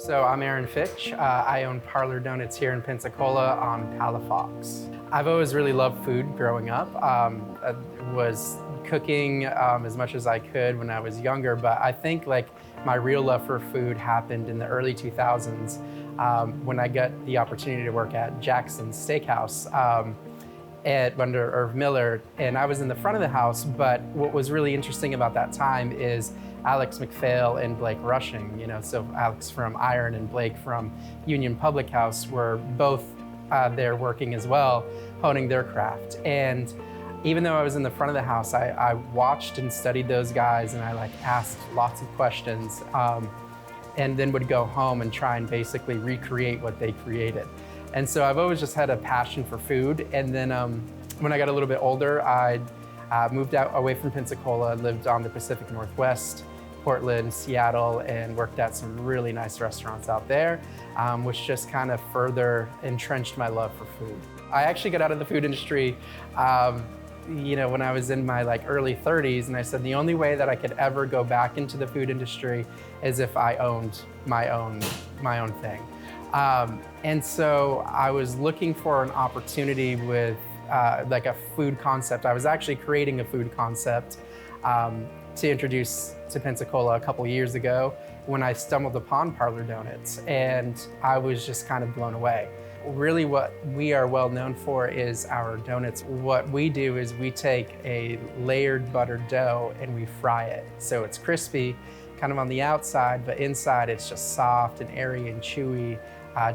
So I'm Aaron Fitch. I own Parlor Donuts here in Pensacola on Palafox. I've always really loved food growing up. I was cooking as much as I could when I was younger, but I think like my real love for food happened in the early 2000s when I got the opportunity to work at Jackson's Steakhouse under Irv Miller, and I was in the front of the house, but what was really interesting about that time is Alex McPhail and Blake Rushing, so Alex from Iron and Blake from Union Public House were both there working as well, honing their craft. And even though I was in the front of the house, I watched and studied those guys, and I asked lots of questions, and then would go home and try and basically recreate what they created. And so I've always just had a passion for food. And then when I got a little bit older, I moved out away from Pensacola, lived on the Pacific Northwest, Portland, Seattle, and worked at some really nice restaurants out there, which just kind of further entrenched my love for food. I actually got out of the food industry when I was in my early 30s, and I said the only way that I could ever go back into the food industry is if I owned my own thing. And so I was looking for an opportunity with a food concept. I was actually creating a food concept to introduce to Pensacola a couple years ago when I stumbled upon Parlor Donuts, and I was just kind of blown away. Really what we are well known for is our donuts. What we do is we take a layered buttered dough and we fry it. So it's crispy, kind of on the outside, but inside it's just soft and airy and chewy,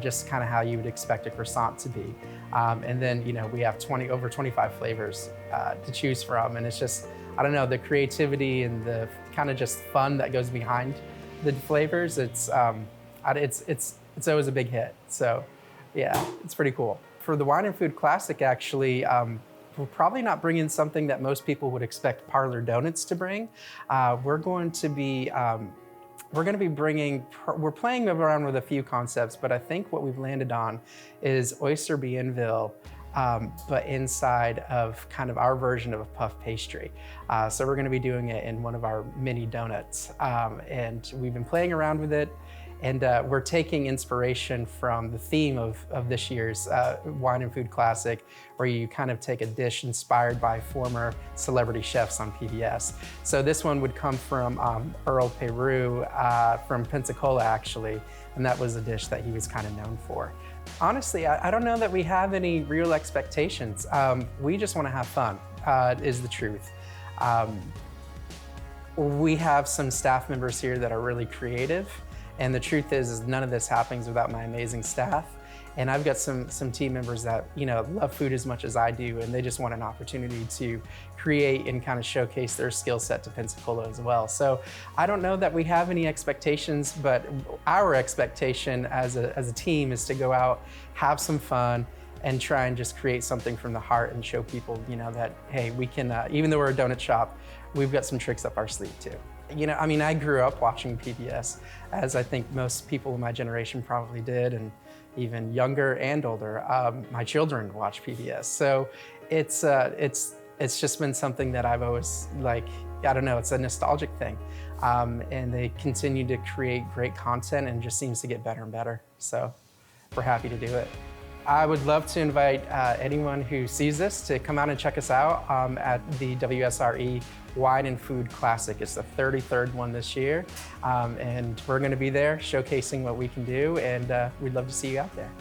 just kind of how you would expect a croissant to be. And then, we have over 25 flavors to choose from. And it's just, I don't know, the creativity and the kind of just fun that goes behind the flavors. It's always a big hit. So yeah, it's pretty cool. For the Wine and Food Classic, actually, we're probably not bringing something that most people would expect Parlor Donuts to bring. We're playing around with a few concepts, but I think what we've landed on is Oyster Bienville, but inside of kind of our version of a puff pastry. So we're gonna be doing it in one of our mini donuts. And we've been playing around with it. And we're taking inspiration from the theme of this year's Wine and Food Classic, where you kind of take a dish inspired by former celebrity chefs on PBS. So this one would come from Earl Peru from Pensacola, actually, and that was a dish that he was kind of known for. Honestly, I don't know that we have any real expectations. We just want to have fun, is the truth. We have some staff members here that are really creative. And the truth is none of this happens without my amazing staff. And I've got some team members that love food as much as I do, and they just want an opportunity to create and kind of showcase their skill set to Pensacola as well. So I don't know that we have any expectations, but our expectation as a team is to go out, have some fun, and try and just create something from the heart and show people that, hey, we can, even though we're a donut shop, we've got some tricks up our sleeve too. I grew up watching PBS, as I think most people in my generation probably did, and even younger and older. My children watch PBS, so it's just been something that I've always I don't know, it's a nostalgic thing, and they continue to create great content, and it just seems to get better and better. So we're happy to do it. I would love to invite anyone who sees this to come out and check us out at the WSRE Wine and Food Classic. It's the 33rd one this year, and we're going to be there showcasing what we can do, and we'd love to see you out there.